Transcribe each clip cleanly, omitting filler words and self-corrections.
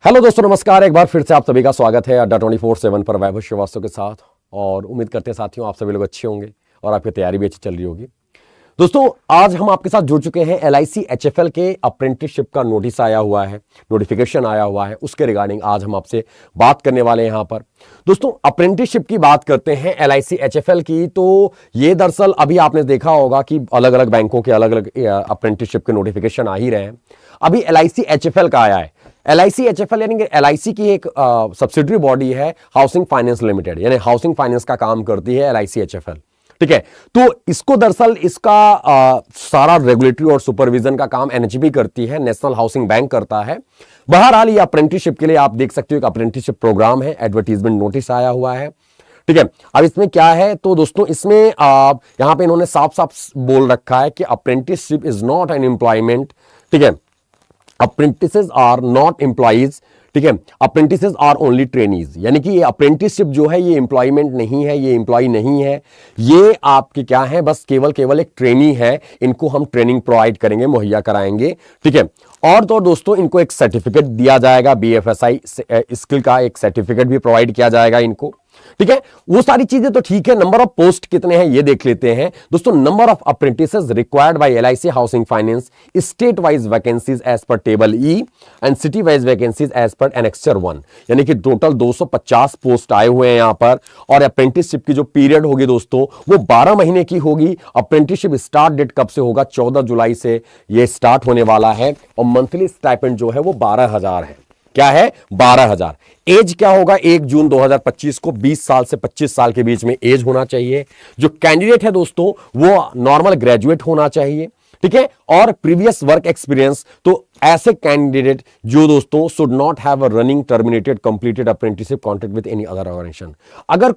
Hello दोस्तों, नमस्कार। एक बार फिर से आप सभी का स्वागत है अड्डा 24/7 पर वैभव श्रीवास्तव के साथ। और उम्मीद करते हैं साथियों आप सभी लोग अच्छे होंगे और आपकी तैयारी भी अच्छी चल रही होगी। दोस्तों, आज हम आपके साथ जुड़ चुके हैं LIC HFL के अप्रेंटिसशिप का नोटिस आया हुआ है, नोटिफिकेशन आया हुआ है, उसके रिगार्डिंग आज हम आपसे बात करने वाले हैं। यहां पर दोस्तों अप्रेंटिसशिप की बात करते हैं LIC HFL की, तो ये दरअसल अभी आपने देखा होगा कि अलग अलग बैंकों के अलग अलग अप्रेंटिसशिप के नोटिफिकेशन आ ही रहे हैं। अभी LIC HFL का आया है। LIC HFL यानी कि LIC की एक सब्सिडरी बॉडी है, हाउसिंग फाइनेंस लिमिटेड, यानी हाउसिंग फाइनेंस का काम करती है LIC HFL। ठीक है, तो इसको दरअसल इसका सारा रेगुलेटरी और सुपरविजन का काम NHB करती है, नेशनल हाउसिंग बैंक करता है। बहरहाल ये अप्रेंटिसशिप के लिए आप देख सकते हो एक अप्रेंटिसशिप प्रोग्राम है, एडवर्टीजमेंट नोटिस आया हुआ है। ठीक है, अब इसमें क्या है तो दोस्तों इसमें यहां पे इन्होंने साफ साफ बोल रखा है कि apprenticeship is not an employment. ठीक है, अप्रेंटिसेस आर नॉट एम्प्लॉइज। ठीक है, अप्रेंटिसेस आर ओनली ट्रेनीज, यानी कि ये अप्रेंटिसशिप जो है ये एम्प्लॉयमेंट नहीं है, ये एम्प्लॉय नहीं है, ये आपके क्या है, बस केवल एक ट्रेनी है। इनको हम ट्रेनिंग प्रोवाइड करेंगे, मुहैया कराएंगे। ठीक है, और तो दोस्तों इनको एक सर्टिफिकेट दिया जाएगा, BFSI स्किल का एक सर्टिफिकेट भी प्रोवाइड किया जाएगा इनको। ठीक है, वो सारी चीजें तो ठीक है। नंबर ऑफ पोस्ट कितने हैं ये देख लेते हैं दोस्तों। Number of apprentices required by LIC housing finance, state wise vacancies as per table E and city wise vacancies as per annexure 1, यानी कि टोटल 250 पोस्ट आए हुए हैं यहां पर। और अप्रेंटिसशिप की जो पीरियड होगी दोस्तों वो 12 महीने की होगी। अप्रेंटिसशिप स्टार्ट डेट कब से होगा? 14 जुलाई से ये स्टार्ट होने वाला है। और मंथली स्टाइपेंड जो है वो 12,000 है। क्या है? 12,000। एज क्या होगा? 1 जून 2025 को 20 साल से 25 साल के बीच में एज होना चाहिए। जो कैंडिडेट है दोस्तों वो नॉर्मल ग्रेजुएट होना चाहिए। ठीक है, और प्रीवियस वर्क एक्सपीरियंस, तो ऐसे कैंडिडेट जो दोस्तों should not have a running terminated completed apprenticeship contract with any other organisation. अगर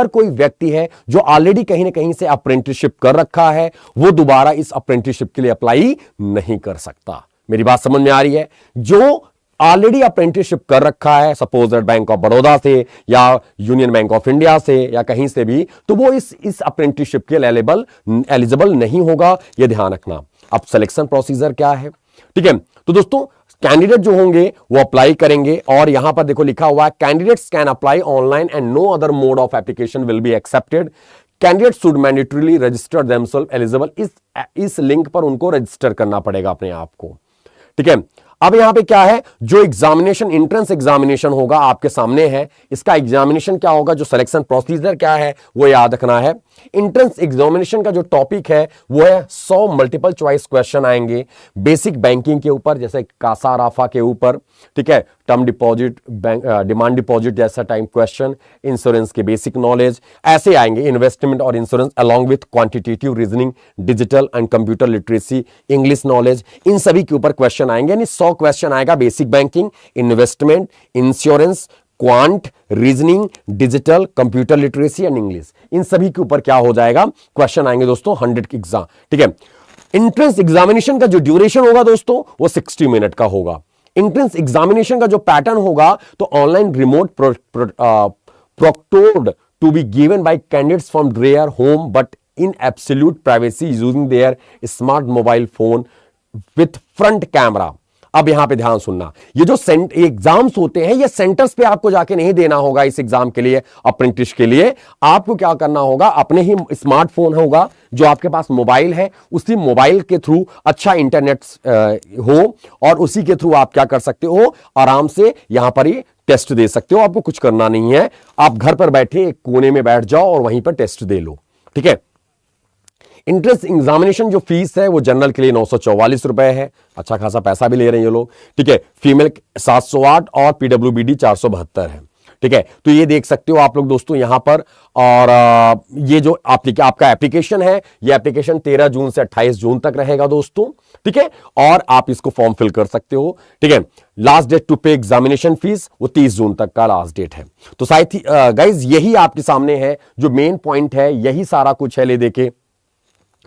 कोई व्यक्ति है जो ऑलरेडी कहीं ना कहीं से अप्रेंटिसशिप कर रखा है, वो दोबारा इस अप्रेंटिसशिप के लिए अप्लाई नहीं कर सकता। मेरी बात समझ में आ रही है? जो ऑलरेडी अप्रेंटिसशिप कर रखा है, suppose that bank of Baroda से या यूनियन बैंक ऑफ इंडिया से या कहीं से भी, तो वो इस अप्रेंटिसशिप के एलिजिबल नहीं होगा। ये ध्यान रखना। अब सिलेक्शन प्रोसीजर क्या है? ठीक है, तो दोस्तों कैंडिडेट जो होंगे वो अप्लाई करेंगे। और यहां पर देखो लिखा हुआ है candidates can apply online and no other mode of application will be accepted. Candidate should mandatorily register themselves eligible. इस लिंक पर उनको रजिस्टर करना पड़ेगा अपने आप को। ठीक है, अब यहां पे क्या है, जो एग्जामिनेशन इंट्रेंस एग्जामिनेशन होगा आपके सामने है। इसका एग्जामिनेशन क्या होगा, जो सिलेक्शन प्रोसीजर क्या है वो याद रखना है। इंट्रेंस एग्जामिनेशन का जो टॉपिक है वो है 100 मल्टीपल चॉइस क्वेश्चन आएंगे बेसिक बैंकिंग के ऊपर, जैसे कासा राफा के ऊपर। ठीक है, टर्म डिपॉजिट, डिमांड डिपॉजिट जैसा टाइम क्वेश्चन, इंश्योरेंस के बेसिक नॉलेज ऐसे आएंगे, इन्वेस्टमेंट और insurance along with quantitative reasoning, digital and computer literacy, English knowledge, इन सभी के ऊपर क्वेश्चन आएंगे। यानी 100 क्वेश्चन आएगा basic banking, investment, insurance, quant, reasoning, digital, computer literacy and English, इन सभी के ऊपर क्या हो जाएगा, क्वेश्चन आएंगे दोस्तों 100 एग्जाम। ठीक है, इंट्रेंस एग्जामिनेशन का जो ड्यूरेशन होगा दोस्तों वो 60 मिनट का होगा। इंट्रेंस एग्जामिनेशन का जो पैटर्न होगा तो online remote proctored to be given by candidates from their home but in absolute privacy using their smart mobile phone with front camera. अब यहां पे ध्यान सुनना, ये जो एग्जाम्स होते हैं ये सेंटर्स पे आपको जाके नहीं देना होगा। इस एग्जाम के लिए, अप्रेंटिस के लिए आपको क्या करना होगा, अपने ही स्मार्टफोन होगा जो आपके पास मोबाइल है, उसी मोबाइल के थ्रू अच्छा इंटरनेट हो और उसी के थ्रू आप क्या कर सकते हो, आराम से यहां पर ही टेस्ट दे सकते हो। आपको कुछ करना नहीं है, आप घर पर बैठे एक कोने में बैठ जाओ और वहीं पर टेस्ट दे लो। ठीक है, इंट्रेंस एग्जामिनेशन जो फीस है वो जनरल के लिए 944 रुपए है। अच्छा खासा पैसा भी ले रहे हैं ये लोग। ठीक है, फीमेल 708 और PWBD 472 है। ठीक है, तो ये देख सकते हो आप लोग दोस्तों यहां पर। और ये जो आपका एप्लीकेशन है, ये एप्लीकेशन 13 जून से 28 जून तक रहेगा दोस्तों। ठीक है, और आप इसको फॉर्म फिल कर सकते हो। ठीक है, लास्ट डेट टू पे एग्जामिनेशन फीस वो 30 जून तक का लास्ट डेट है। तो शायद गाइज यही आपके सामने है जो मेन पॉइंट है, यही सारा कुछ है। ले देखे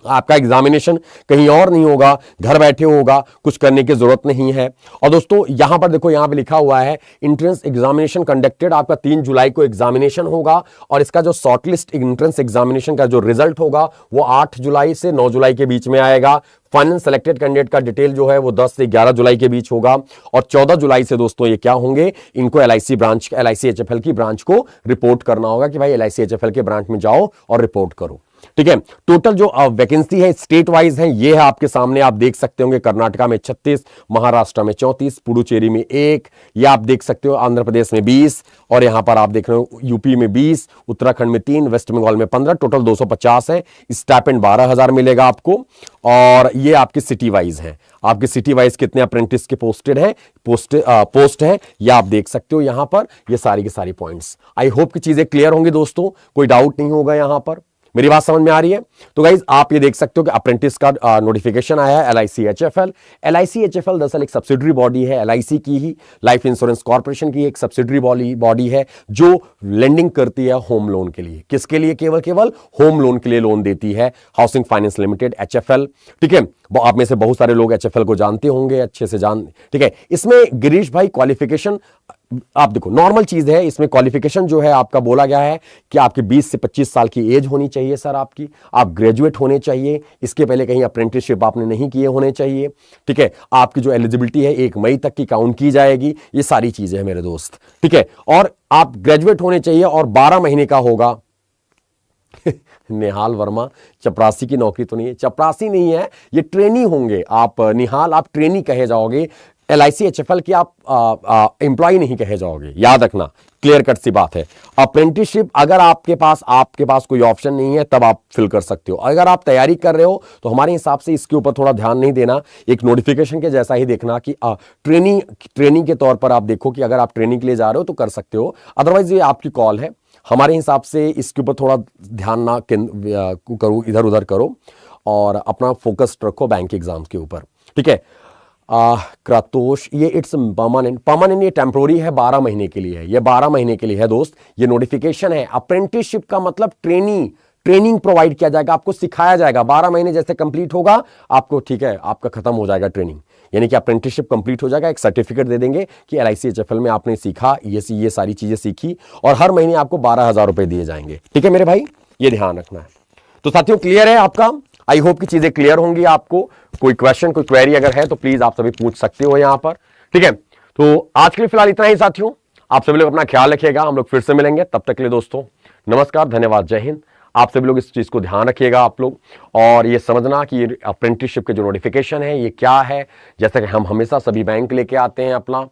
आपका एग्जामिनेशन कहीं और नहीं होगा, घर बैठे होगा, कुछ करने की जरूरत नहीं है। और दोस्तों यहां पर देखो, यहां पे लिखा हुआ है एंट्रेंस एग्जामिनेशन कंडक्टेड, आपका 3 जुलाई को एग्जामिनेशन होगा और इसका जो शॉर्टलिस्ट एंट्रेंस एग्जामिनेशन का जो रिजल्ट होगा वो 8 जुलाई से 9 जुलाई के बीच में आएगा। फाइनल सेलेक्टेड कैंडिडेट का डिटेल जो है वो 10 से 11 जुलाई के बीच होगा और 14 जुलाई से दोस्तों ये क्या होंगे, इनको एलआईसी ब्रांच, एलआईसी एचएफएल की ब्रांच को रिपोर्ट करना होगा कि भाई एलआईसी एचएफएल के ब्रांच में जाओ और रिपोर्ट करो। ठीक है, टोटल जो वैकेंसी है स्टेट वाइज है ये है आपके सामने, आप देख सकते होंगे कर्नाटका में 36, महाराष्ट्र में 34, पुडुचेरी में 1, ये आप देख सकते हो, आंध्र प्रदेश में 20 और यहां पर आप देख रहे हो यूपी में 20, उत्तराखंड में 3, वेस्ट बंगाल में 15, टोटल 250 है। स्टाइपेंड 12,000 मिलेगा आपको और ये आपकी सिटी वाइज है, आपके सिटी वाइज कितने अप्रेंटिस के पोस्टेड है, पोस्ट है, ये आप देख सकते हो यहां पर, ये सारी की सारी पॉइंट्स। आई होप की चीजें क्लियर होंगी दोस्तों, कोई डाउट नहीं होगा यहां पर, मेरी बात समझ में आ रही है। तो गाइज आप ये देख सकते हो कि अप्रेंटिस का नोटिफिकेशन आया है एलआईसी एचएफएल। एलआईसी एचएफएल दरअसल एक सब्सिडरी बॉडी है एलआईसी की ही, लाइफ इंश्योरेंस कॉर्पोरेशन की एक सब्सिडरी बॉडी है जो लेंडिंग करती है होम लोन के लिए। किसके लिए? केवल होम लोन के लिए लोन देती है हाउसिंग फाइनेंस लिमिटेड एचएफएल। ठीक है, आप में से बहुत सारे लोग एचएफएल को जानते होंगे, अच्छे से ठीक है। इसमें गिरीश भाई क्वालिफिकेशन आप देखो नॉर्मल चीज है, इसमें क्वालिफिकेशन जो है आपका बोला गया है कि आपकी 20 से 25 साल की एज होनी चाहिए सर आपकी, आप ग्रेजुएट होने चाहिए, इसके पहले कहीं अप्रेंटिसशिप आपने नहीं किए होने चाहिए। ठीक है, आपकी जो एलिजिबिलिटी है 1 मई तक की काउंट की जाएगी, ये सारी चीजें हैं मेरे दोस्त। ठीक है, और आप ग्रेजुएट होने चाहिए और 12 महीने का होगा। निहाल वर्मा, चपरासी की नौकरी तो नहीं है, चपरासी नहीं है, ये ट्रेनी होंगे आप। निहाल आप ट्रेनी कहे जाओगे, एलआईसी एचएफएल की आप एम्प्लॉय नहीं कहे जाओगे, याद रखना, क्लियर कट सी बात है। अप्रेंटिसशिप अगर आपके पास कोई ऑप्शन नहीं है तब आप फिल कर सकते हो। अगर आप तैयारी कर रहे हो तो हमारे हिसाब से इसके ऊपर थोड़ा ध्यान नहीं देना, एक नोटिफिकेशन के जैसा ही देखना कि ट्रेनिंग के तौर पर आप देखो कि अगर आप ट्रेनिंग के लिए जा रहे हो तो कर सकते हो, अदरवाइज ये आपकी कॉल है। हमारे हिसाब से इसके ऊपर थोड़ा ध्यान ना करो, इधर उधर करो और अपना फोकस रखो बैंक एग्जाम्स के ऊपर। ठीक है, क्रातोश ये इट्स परमानेंट ये टेम्प्रोरी है, 12 महीने के लिए है, ये 12 महीने के लिए है दोस्त, ये नोटिफिकेशन है। अप्रेंटिसशिप का मतलब ट्रेनिंग प्रोवाइड किया जाएगा, आपको सिखाया जाएगा। 12 महीने जैसे कंप्लीट होगा आपको, ठीक है, आपका खत्म हो जाएगा ट्रेनिंग, यानी कि अप्रेंटिसशिप कंप्लीट हो जाएगा, एक सर्टिफिकेट दे देंगे कि एलआईसी एचएफएल में आपने सीखा, ये सारी चीजें सीखी और हर महीने आपको 12,000 रुपए दिए जाएंगे। ठीक है मेरे भाई, ये ध्यान रखना है। तो साथियों क्लियर है आपका, आई होप की चीजें क्लियर होंगी आपको। कोई क्वेश्चन, कोई क्वेरी अगर है तो प्लीज आप सभी पूछ सकते हो यहां पर। ठीक है, तो आज के लिए फिलहाल इतना ही साथियों, आप सभी लोग अपना ख्याल रखिएगा, हम लोग फिर से मिलेंगे, तब तक के लिए दोस्तों नमस्कार, धन्यवाद, जय हिंद। आप सभी लोग इस चीज को ध्यान रखिएगा आप लोग, और ये समझना कि ये अप्रेंटिसशिप के जो नोटिफिकेशन है ये क्या है। जैसा कि हम हमेशा सभी बैंक लेके आते हैं अपना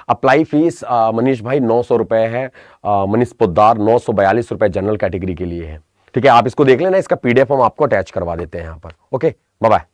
अप्लाई फीस, मनीष भाई 900 रुपए है, मनीष पोद्दार 942 रुपए जनरल कैटेगरी के लिए है। ठीक है, आप इसको देख लेना, इसका पीडीएफ हम आपको अटैच करवा देते हैं यहाँ पर। Okay, bye bye.